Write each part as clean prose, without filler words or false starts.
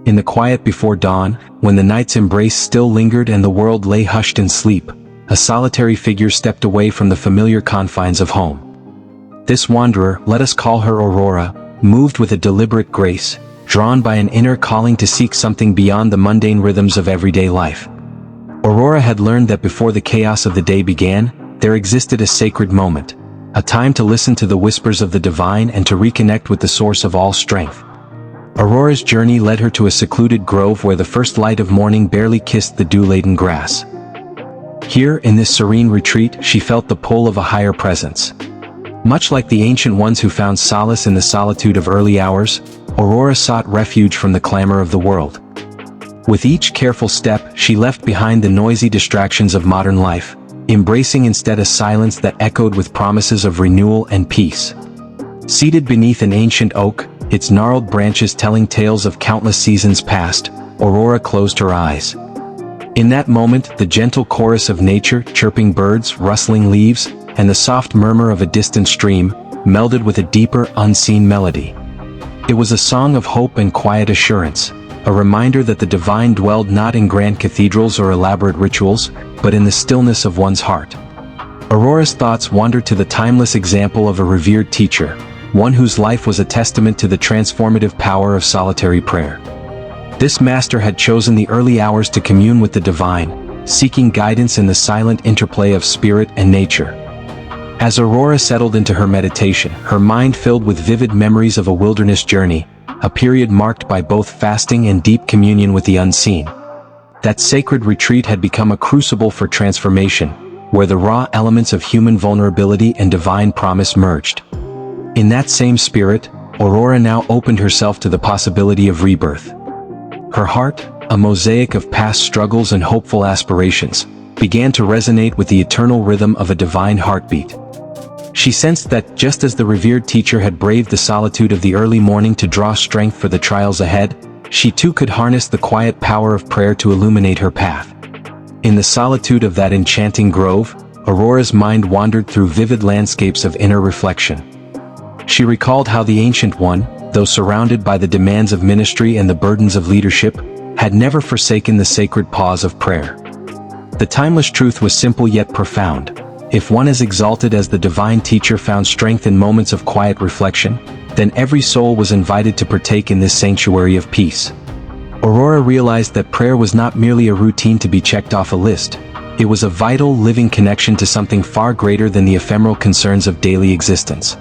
In the quiet before dawn, when the night's embrace still lingered and the world lay hushed in sleep, a solitary figure stepped away from the familiar confines of home. This wanderer, let us call her Aurora, moved with a deliberate grace, drawn by an inner calling to seek something beyond the mundane rhythms of everyday life. Aurora had learned that before the chaos of the day began, there existed a sacred moment, a time to listen to the whispers of the divine and to reconnect with the source of all strength. Aurora's journey led her to a secluded grove where the first light of morning barely kissed the dew-laden grass. Here, in this serene retreat, she felt the pull of a higher presence. Much like the ancient ones who found solace in the solitude of early hours, Aurora sought refuge from the clamor of the world. With each careful step, she left behind the noisy distractions of modern life, embracing instead a silence that echoed with promises of renewal and peace. Seated beneath an ancient oak, its gnarled branches telling tales of countless seasons past, Aurora closed her eyes. In that moment, the gentle chorus of nature, chirping birds, rustling leaves, and the soft murmur of a distant stream, melded with a deeper, unseen melody. It was a song of hope and quiet assurance, a reminder that the divine dwelled not in grand cathedrals or elaborate rituals, but in the stillness of one's heart. Aurora's thoughts wandered to the timeless example of a revered teacher, one whose life was a testament to the transformative power of solitary prayer. This master had chosen the early hours to commune with the divine, seeking guidance in the silent interplay of spirit and nature. As Aurora settled into her meditation, her mind filled with vivid memories of a wilderness journey, a period marked by both fasting and deep communion with the unseen. That sacred retreat had become a crucible for transformation, where the raw elements of human vulnerability and divine promise merged. In that same spirit, Aurora now opened herself to the possibility of rebirth. Her heart, a mosaic of past struggles and hopeful aspirations, began to resonate with the eternal rhythm of a divine heartbeat. She sensed that, just as the revered teacher had braved the solitude of the early morning to draw strength for the trials ahead, she too could harness the quiet power of prayer to illuminate her path. In the solitude of that enchanting grove, Aurora's mind wandered through vivid landscapes of inner reflection. She recalled how the Ancient One, though surrounded by the demands of ministry and the burdens of leadership, had never forsaken the sacred pause of prayer. The timeless truth was simple yet profound. If one as exalted as the divine teacher found strength in moments of quiet reflection, then every soul was invited to partake in this sanctuary of peace. Aurora realized that prayer was not merely a routine to be checked off a list. It was a vital, living connection to something far greater than the ephemeral concerns of daily existence.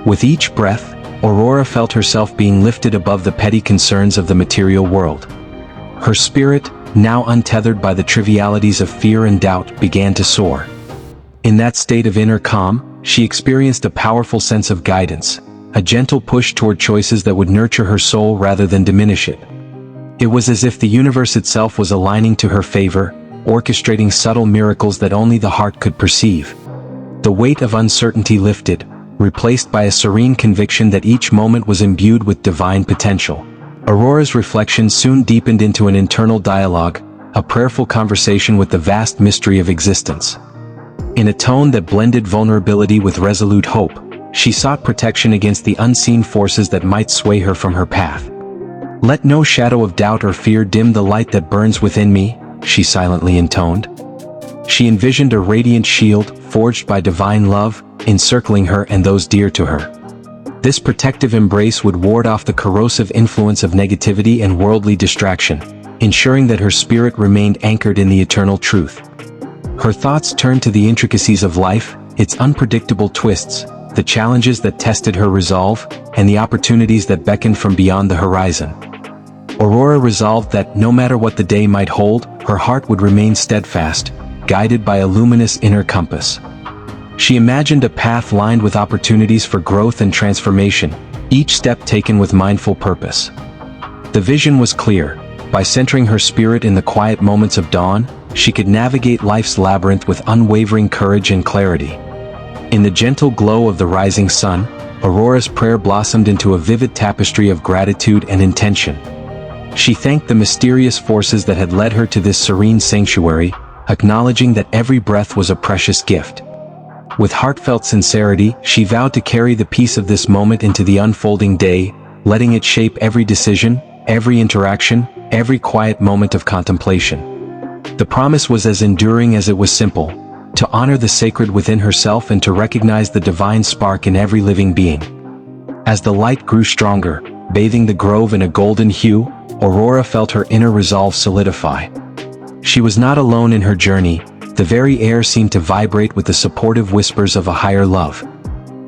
With each breath, Aurora felt herself being lifted above the petty concerns of the material world. Her spirit, now untethered by the trivialities of fear and doubt, began to soar. In that state of inner calm, she experienced a powerful sense of guidance, a gentle push toward choices that would nurture her soul rather than diminish it. It was as if the universe itself was aligning to her favor, orchestrating subtle miracles that only the heart could perceive. The weight of uncertainty lifted, replaced by a serene conviction that each moment was imbued with divine potential. Aurora's reflection soon deepened into an internal dialogue, a prayerful conversation with the vast mystery of existence. In a tone that blended vulnerability with resolute hope, she sought protection against the unseen forces that might sway her from her path. "Let no shadow of doubt or fear dim the light that burns within me," she silently intoned. She envisioned a radiant shield, forged by divine love, encircling her and those dear to her. This protective embrace would ward off the corrosive influence of negativity and worldly distraction, ensuring that her spirit remained anchored in the eternal truth. Her thoughts turned to the intricacies of life, its unpredictable twists, the challenges that tested her resolve, and the opportunities that beckoned from beyond the horizon. Aurora resolved that, no matter what the day might hold, her heart would remain steadfast, guided by a luminous inner compass. She imagined a path lined with opportunities for growth and transformation, each step taken with mindful purpose. The vision was clear. By centering her spirit in the quiet moments of dawn, she could navigate life's labyrinth with unwavering courage and clarity. In the gentle glow of the rising sun, Aurora's prayer blossomed into a vivid tapestry of gratitude and intention. She thanked the mysterious forces that had led her to this serene sanctuary, acknowledging that every breath was a precious gift. With heartfelt sincerity, she vowed to carry the peace of this moment into the unfolding day, letting it shape every decision, every interaction, every quiet moment of contemplation. The promise was as enduring as it was simple: to honor the sacred within herself and to recognize the divine spark in every living being. As the light grew stronger, bathing the grove in a golden hue, Aurora felt her inner resolve solidify. She was not alone in her journey. The very air seemed to vibrate with the supportive whispers of a higher love.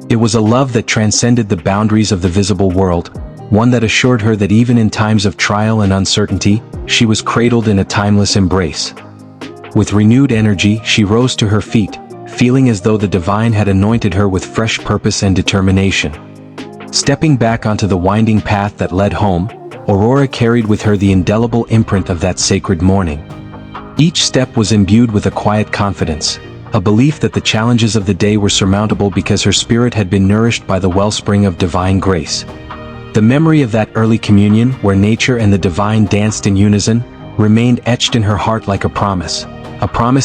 It was a love that transcended the boundaries of the visible world, one that assured her that even in times of trial and uncertainty, she was cradled in a timeless embrace. With renewed energy, she rose to her feet, feeling as though the divine had anointed her with fresh purpose and determination. Stepping back onto the winding path that led home, Aurora carried with her the indelible imprint of that sacred morning. Each step was imbued with a quiet confidence, a belief that the challenges of the day were surmountable because her spirit had been nourished by the wellspring of divine grace. The memory of that early communion, where nature and the divine danced in unison, remained etched in her heart like a promise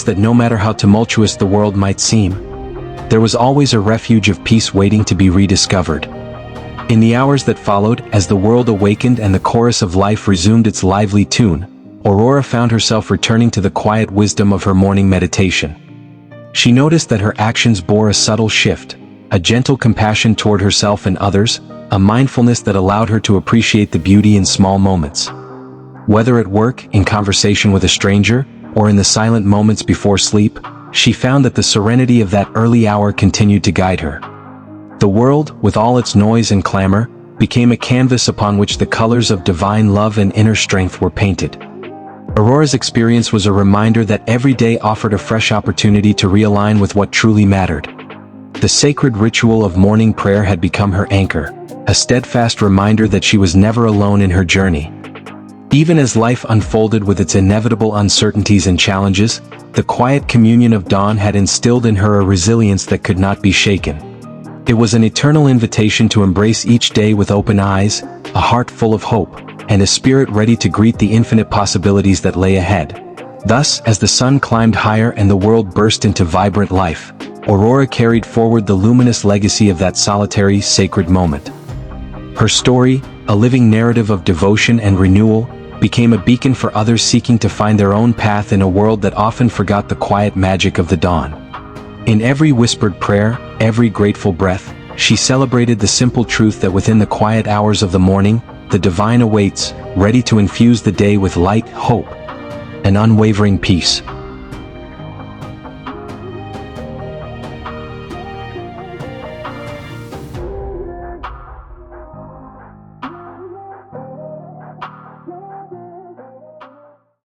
that no matter how tumultuous the world might seem, there was always a refuge of peace waiting to be rediscovered. In the hours that followed, as the world awakened and the chorus of life resumed its lively tune, Aurora found herself returning to the quiet wisdom of her morning meditation. She noticed that her actions bore a subtle shift, a gentle compassion toward herself and others, a mindfulness that allowed her to appreciate the beauty in small moments. Whether at work, in conversation with a stranger, or in the silent moments before sleep, she found that the serenity of that early hour continued to guide her. The world, with all its noise and clamor, became a canvas upon which the colors of divine love and inner strength were painted. Aurora's experience was a reminder that every day offered a fresh opportunity to realign with what truly mattered. The sacred ritual of morning prayer had become her anchor, a steadfast reminder that she was never alone in her journey. Even as life unfolded with its inevitable uncertainties and challenges, the quiet communion of dawn had instilled in her a resilience that could not be shaken. It was an eternal invitation to embrace each day with open eyes, a heart full of hope, and a spirit ready to greet the infinite possibilities that lay ahead. Thus, as the sun climbed higher and the world burst into vibrant life, Aurora carried forward the luminous legacy of that solitary, sacred moment. Her story, a living narrative of devotion and renewal, became a beacon for others seeking to find their own path in a world that often forgot the quiet magic of the dawn. In every whispered prayer, every grateful breath, she celebrated the simple truth that within the quiet hours of the morning, the divine awaits, ready to infuse the day with light, hope, and unwavering peace.